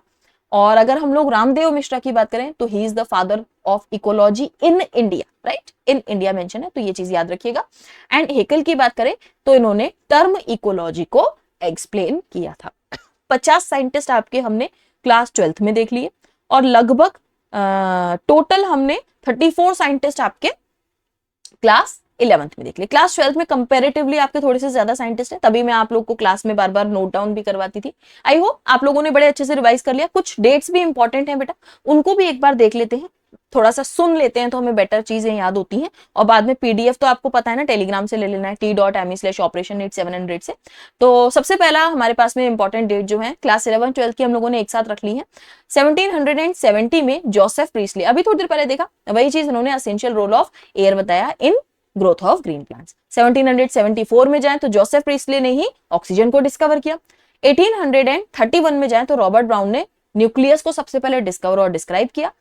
और अगर हम लोग रामदेव मिश्रा की बात करें तो he is the father of ecology in India, right, in India mention है तो ये चीज याद रखिएगा। एंड हेकल की बात करें तो इन्होंने टर्म इकोलॉजी को एक्सप्लेन किया था। 50 साइंटिस्ट आपके हमने क्लास 12th में देख लिए और लगभग टोटल हमने 34 साइंटिस्ट आपके क्लास 11th में देख लिए। क्लास 12th में कंपैरेटिवली आपके थोड़े से ज्यादा साइंटिस्ट हैं, तभी मैं आप लोग को क्लास में बार बार नोट डाउन भी करवाती थी। आई होप आप लोगों ने बड़े अच्छे से रिवाइज कर लिया। कुछ डेट्स भी इंपॉर्टेंट हैं बेटा, उनको भी एक बार देख लेते हैं, थोड़ा सा सुन लेते हैं तो हमें बेटर चीजें याद होती हैं। और बाद में पीडीएफ तो आपको पता है ना, टेलीग्राम से ले लेना है t.me/operation700 से। तो सबसे पहला हमारे पास में इंपॉर्टेंट डेट जो है क्लास 11 12 की हम लोगों ने एक साथ रख ली है। 1770 में जोसेफ प्रीस्ली, अभी थोड़ी देर पहले देखा वही चीज, इन्होंने एसेंशियल रोल ऑफ एयर बताया in growth of green plants. 1774 में जाए तो जोसेफ प्रीस्ली ने ही ऑक्सीजन को डिस्कवर किया। 1831 में जाए तो रॉबर्ट ब्राउन ने न्यूक्लियस को सबसे पहले डिस्कवर और डिस्क्राइब किया।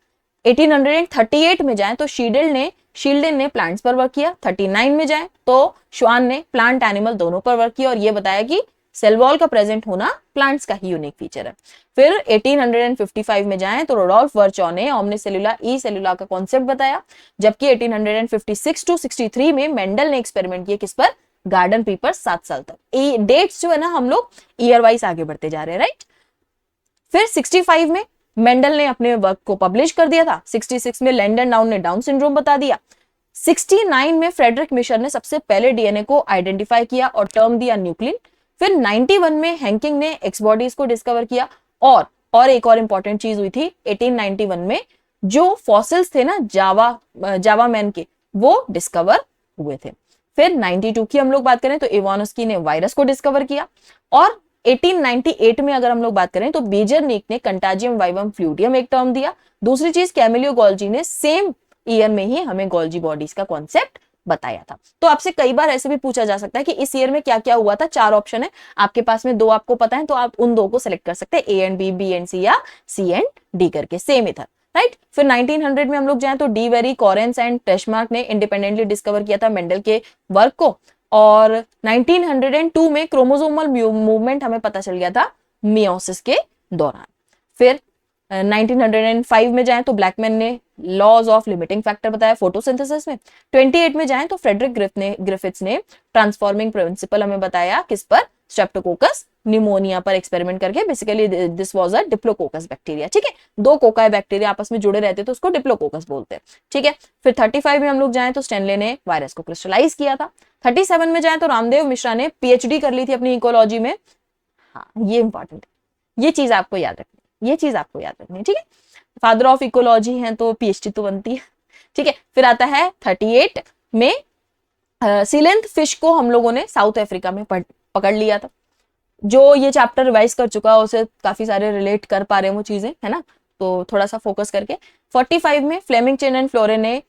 1838 में जाए तो शील्डन ने प्लांट्स पर वर्क किया। 39 में जाए तो श्वान ने प्लांट एनिमल दोनों पर वर्क किया और ये बताया कि सेल वॉल का प्रेजेंट होना प्लांट्स का ही यूनिक फीचर है। फिर 1855 में जाएं तो रोडोल्फ वर्चॉ ने ओमनीसेलुला ई सेलुला का कॉन्सेप्ट बताया, जबकि 1856 टू 63 में मेंडल ने एक्सपेरिमेंट किए किस पर, गार्डन पी पर 7 साल तक। ये डेट्स जो है ना हम लोग ईयर वाइज आगे बढ़ते जा रहे हैं, राइट। फिर 65 में मेंडल ने अपने वर्क को पब्लिश कर दिया था। 66 में लैंडन डाउन ने डाउन सिंड्रोम बता दिया। 69 में फ्रेडरिक मिशर ने सबसे पहले डीएनए को आइडेंटिफाई किया और टर्म दिया न्यूक्लिन। फिर 91 में हैंकिंग ने एक्स बॉडीज को डिस्कवर किया और एक और इंपॉर्टेंट चीज हुई थी 1891 में, जो फॉसिल्स थे ना जावा मैन के, वो डिस्कवर हुए थे। फिर 92 की हम लोग बात करें तो इवानोस्की ने वायरस को डिस्कवर किया। और 1898 में अगर हम लोग बात करें तो बेजरनिक ने कंटाजियम वाइवम फ्लूडियम एक टर्म दिया। दूसरी चीज कैमिलियो गोल्जी ने सेम ईयर में ही हमें गोल्जी बॉडीज का कॉन्सेप्ट बताया था। तो आपसे कई बार ऐसे भी पूछा जा सकता है कि इस ईयर में क्या क्या हुआ था। 4 ऑप्शन है आपके पास में, 2 आपको पता है तो आप उन 2 को सिलेक्ट कर सकते हैं, ए एंड बी एंड सी या सी एंड डी करके, सेम इधर, राइट। फिर 1900 में हम लोग जाएं तो डी वेरी, कॉरेंस एंड टेशमार्क ने इंडिपेंडेंटली डिस्कवर किया था मेंडल के वर्क को। और 1902 में क्रोमोसोमल मूवमेंट हमें पता चल गया था मियोसिस के दौरान। फिर 1905 में जाएं तो ब्लैकमैन ने लॉज ऑफ लिमिटिंग फैक्टर बताया फोटोसिंथेसिस में। 28 में जाएं तो फ्रेडरिक ग्रिफिथ्स ने ट्रांसफॉर्मिंग प्रिंसिपल हमें बताया किस पर, स्ट्रेप्टोकोकस निमोनिया पर एक्सपेरिमेंट करके। Basically this was a diplococcus bacteria, ठीक है, दो कोकाई बैक्टीरिया आपस में जुड़े रहते तो उसको डिप्लोकोकस बोलते हैं, ठीक है। फिर 35 में हम लोग जाएं तो स्टेनले ने वायरस को क्रिस्टलाइज किया था। 37 में जाएं तो रामदेव मिश्रा ने पीएचडी कर ली थी अपनी इकोलॉजी में। हाँ, ये इंपॉर्टेंट है, ये चीज आपको याद रखनी, ये चीज आपको याद रखनी, ठीक है। फादर ऑफ इकोलॉजी है तो पीएचडी तो बनती है, ठीक है। फिर आता है 38 में सीलेंथ फिश को हम लोगों ने साउथ अफ्रीका में पकड़ लिया था। जो ये चैप्टर रिवाइज कर चुका है उसे काफी सारे रिलेट कर पा रहे हैं वो चीजें, है ना, तो थोड़ा सा फोकस करके। 45 में फ्लेमिंग चेन एंड फ्लोरे ने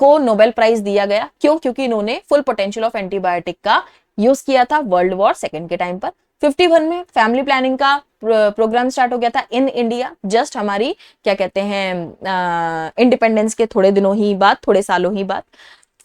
को नोबेल प्राइज दिया गया, क्यों? क्योंकि इन्होंने फुल पोटेंशियल ऑफ एंटीबायोटिक का यूज किया था वर्ल्ड वॉर सेकेंड के टाइम पर। 51 में फैमिली प्लानिंग का प्रोग्राम स्टार्ट हो गया था इन इंडिया, जस्ट हमारी क्या कहते हैं इंडिपेंडेंस के थोड़े दिनों ही बाद, थोड़े सालों ही बाद।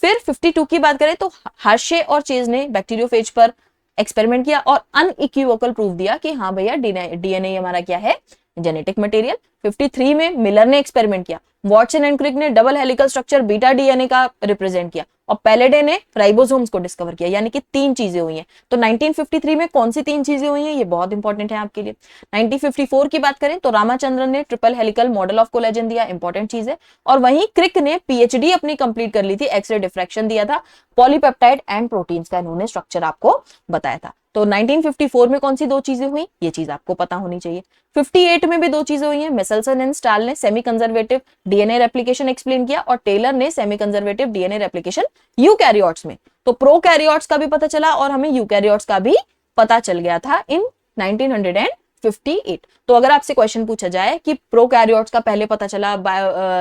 फिर 52 की बात करें तो हर्शे और चेज ने बैक्टीरियोफेज पर एक्सपेरिमेंट किया और अनइक्विवोकल प्रूफ दिया कि हाँ भैया डीएनए हमारा क्या है, जेनेटिक मटेरियल। 53 में मिलर ने एक्सपेरिमेंट किया, वॉटसन एंड क्रिक ने double helical structure beta DNA का रिप्रेजेंट किया और पैलेडे ने राइबोसोम्स को डिस्कवर किया, यानी कि तीन चीजें हुई हैं। तो 1953 में कौन सी तीन चीजें हुई हैं, ये बहुत इंपॉर्टेंट है आपके लिए। 1954 की बात करें तो रामाचंद्रन ने triple helical model of collagen दिया, इंपॉर्टेंट चीज है। और वहीं क्रिक ने पीएचडी अपनी कंप्लीट कर ली थी, एक्सरे डिफ्रैक्शन दिया था, पॉलीपेप्टाइड एंड प्रोटीन्स का इन्होंने स्ट्रक्चर आपको बताया था। तो 1954 में कौन सी दो चीजें हुई, ये चीज आपको पता होनी चाहिए। 58 में भी दो चीजें हुई हैं, मेसेल्सन एंड स्टाल ने semi conservative DNA replication explain किया और टेलर ने semi conservative DNA replication eukaryotes में। तो प्रोकैरियोट्स का भी पता चला और हमें यूकैरियोट्स का भी पता चल गया था इन 1958। तो अगर आपसे क्वेश्चन पूछा जाए कि प्रोकैरियोट्स का पहले पता चला,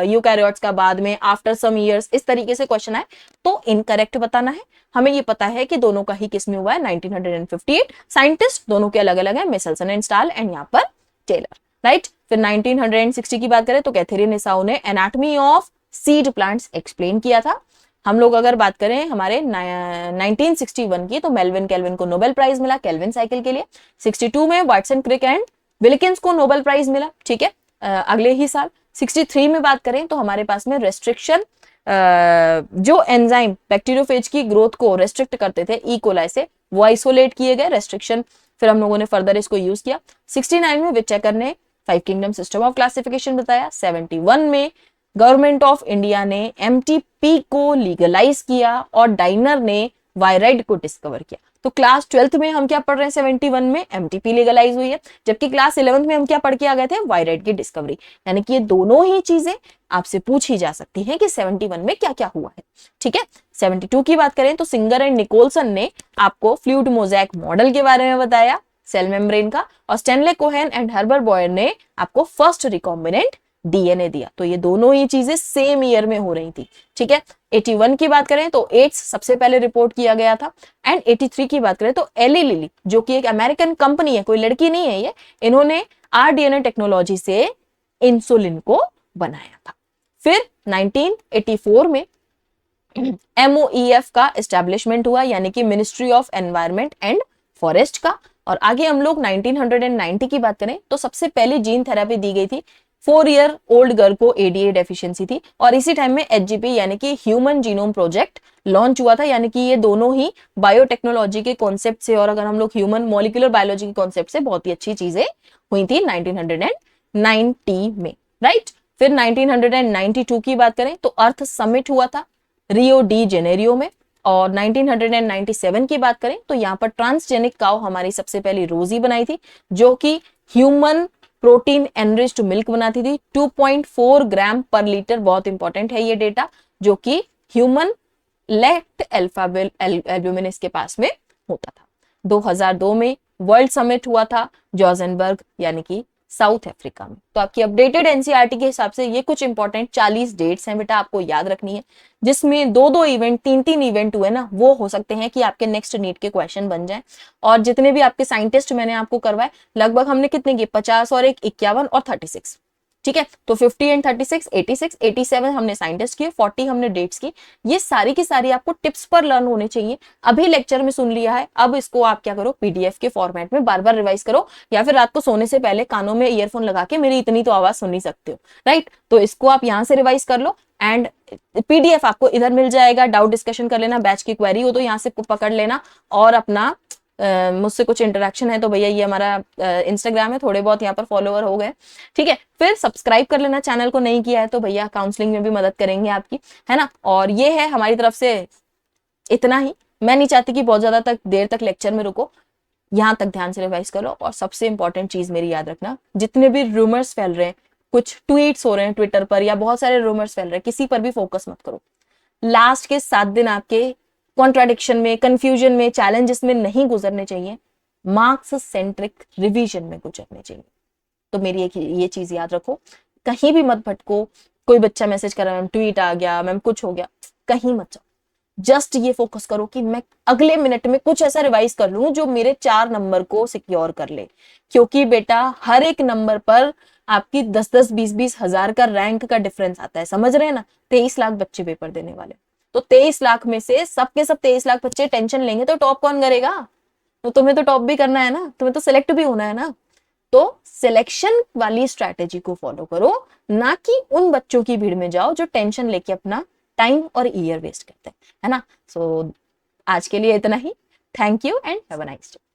यूकैरियोट्स का बाद में, आफ्टर सम इयर्स, इस तरीके से क्वेश्चन आए तो इनकरेक्ट बताना है। हमें ये पता है कि दोनों का ही किस में हुआ है, 1958। साइंटिस्ट दोनों के अलग अलग है, मेसेल्सन एंड स्टाल एंड यहाँ पर टेलर, राइट। फिर 1960 की बात करें तो कैथरीन निसाउ ने anatomy of seed plants explain किया था। हम लोग अगर बात करें हमारे 1961 की तो मेल्विन केल्विन को नोबेल प्राइज मिला केल्विन साइकिल के लिए। 62 में वाटसन क्रिक एंड विल्किंस को नोबेल प्राइज मिला, ठीक है, अगले ही साल। 63 में बात करें तो हमारे पास में रेस्ट्रिक्शन, जो एंजाइम बैक्टीरियोफेज की ग्रोथ को रेस्ट्रिक्ट करते थे ई कोलाई से, वो आइसोलेट किए गए, रेस्ट्रिक्शन। फिर हम लोगों ने फर्दर इसको यूज किया। 69 में विचेकर ने 5 किंगडम सिस्टम ऑफ क्लासिफिकेशन बताया। 71 में गवर्नमेंट ऑफ इंडिया ने एमटीपी को लीगलाइज किया और डाइनर ने वायराइड को डिस्कवर किया। तो क्लास 12th में हम क्या पढ़ रहे हैं, 71 में एमटीपी लीगलाइज हुई है, जबकि क्लास 11th में हम क्या पढ़ के आ गए थे, वायराइड की डिस्कवरी। यानी कि ये दोनों ही चीजें आपसे पूछी जा सकती हैं कि 71 में क्या क्या हुआ है, ठीक है। 72 की बात करें तो सिंगर एंड निकोलसन ने आपको फ्लूइड मोज़ेक मॉडल के बारे में बताया, सेल मेम्ब्रेन का, और Stanley Cohen and Herbert Boyer ने आपको फर्स्ट रिकॉम्बिनेंट डीएनए दिया। तो ये दोनों ही चीजें सेम ईयर में हो रही थी, ठीक है। 81 की बात करें तो एड्स सबसे पहले रिपोर्ट किया गया था। एंड 83 की बात करें तो एली लिली, जो कि एक अमेरिकन कंपनी है, कोई लड़की नहीं है ये, इन्होंने आरडीएनए टेक्नोलॉजी से इंसुलिन को बनाया था। फिर 1984 में MOEF का एस्टेब्लिशमेंट हुआ, यानी कि ministry of environment and forest का। और आगे हम लोग 1990 की बात करें तो सबसे पहले जीन थेरेपी दी गई थी 4 ईयर ओल्ड गर्ल को ADA डेफिशिएंसी थी, और इसी टाइम में HGP यानी कि ह्यूमन जीनोम प्रोजेक्ट लॉन्च हुआ था। यानी कि ये दोनों ही बायोटेक्नोलॉजी के कॉन्सेप्ट से, और अगर हम लोग ह्यूमन मॉलिक्यूलर बायोलॉजी के कॉन्सेप्ट से, बहुत ही अच्छी चीजें हुई थी 1990 में, राइट। फिर 1992 की बात करें तो अर्थ समिट हुआ था रियो डी जेनेरियो में। और 1997 की बात करें तो यहाँ पर ट्रांसजेनिक काउ हमारी सबसे पहली रोजी बनाई थी, जो कि ह्यूमन प्रोटीन एनरिच्ड मिल्क बनाती थी 2.4 ग्राम पर लीटर। बहुत इंपॉर्टेंट है ये डेटा, जो कि ह्यूमन लेक्ट एल्ब्यूमिन इसके पास में होता था। 2002 में वर्ल्ड समिट हुआ था जोहान्सबर्ग यानी कि साउथ अफ्रीका में। तो आपकी अपडेटेड एनसीईआरटी के हिसाब से ये कुछ इंपॉर्टेंट 40 डेट्स हैं बेटा, आपको याद रखनी है, जिसमें 2-2 इवेंट, 3-3 इवेंट हुए ना, वो हो सकते हैं कि आपके नेक्स्ट नीट के क्वेश्चन बन जाएं। और जितने भी आपके साइंटिस्ट मैंने आपको करवाए, लगभग हमने कितने किए, 50 और 1 51 और 36, ठीक है। तो 50 एंड 36, 86, 87 हमने साइंटिस्ट किए, 40 हमने डेट्स की। ये सारी की सारी आपको टिप्स पर लर्न होने चाहिए। अभी लेक्चर में सुन लिया है, अब इसको आप क्या करो, पीडीएफ के फॉर्मेट में बार बार रिवाइज करो, या फिर रात को सोने से पहले कानों में ईयरफोन लगा के मेरी इतनी तो आवाज सुन ही सकते हो, राइट। तो इसको आप यहाँ से रिवाइज कर लो एंड पीडीएफ आपको इधर मिल जाएगा। डाउट डिस्कशन कर लेना, बैच की क्वेरी हो तो यहाँ से पकड़ लेना, और अपना मुझसे कुछ इंटरेक्शन है तो भैया ये हमारा इंस्टाग्राम है, थोड़े बहुत यहाँ पर फॉलोअर हो गए, ठीक है। फिर सब्सक्राइब कर लेना, चैनल को नहीं किया है तो भैया काउंसलिंग में भी मदद करेंगे आपकी, है ना। और ये है हमारी तरफ से इतना ही। मैं नहीं चाहती कि बहुत ज्यादा देर तक लेक्चर में रुको, यहां तक ध्यान से रिवाइज करो। और सबसे इंपॉर्टेंट चीज मेरी याद रखना, जितने भी रूमर्स फैल रहे हैं, कुछ ट्वीट्स हो रहे हैं ट्विटर पर या बहुत सारे रूमर्स फैल रहे हैं, किसी पर भी फोकस मत करो। लास्ट के 7 दिन आपके कॉन्ट्राडिक्शन में, कंफ्यूजन में, चैलेंजेस में नहीं गुजरने चाहिए, मार्क्स सेंट्रिक रिवीजन में गुजरने चाहिए। तो मेरी एक ये चीज याद रखो, कहीं भी मत भटको। कोई बच्चा मैसेज कर रहा है, मैम ट्वीट आ गया, मैम कुछ हो गया, कहीं मत जाओ। जस्ट ये फोकस करो कि मैं अगले मिनट में कुछ ऐसा रिवाइज कर लूं जो मेरे 4 नंबर को सिक्योर कर ले। क्योंकि बेटा हर एक नंबर पर आपकी 10-10, 20-20 हजार का रैंक का डिफरेंस आता है, समझ रहे हैं ना। 23 लाख बच्चे पेपर देने वाले, तो 23 लाख में से सबके सब 23 लाख बच्चे टेंशन लेंगे तो टॉप कौन करेगा। तो तुम्हें तो टॉप भी करना है ना, तुम्हें तो सिलेक्ट भी होना है ना। तो सिलेक्शन वाली स्ट्रैटेजी को फॉलो करो, ना कि उन बच्चों की भीड़ में जाओ जो टेंशन लेके अपना टाइम और ईयर वेस्ट करते हैं, है ना। सो आज के लिए इतना ही। Thank you and have a nice day.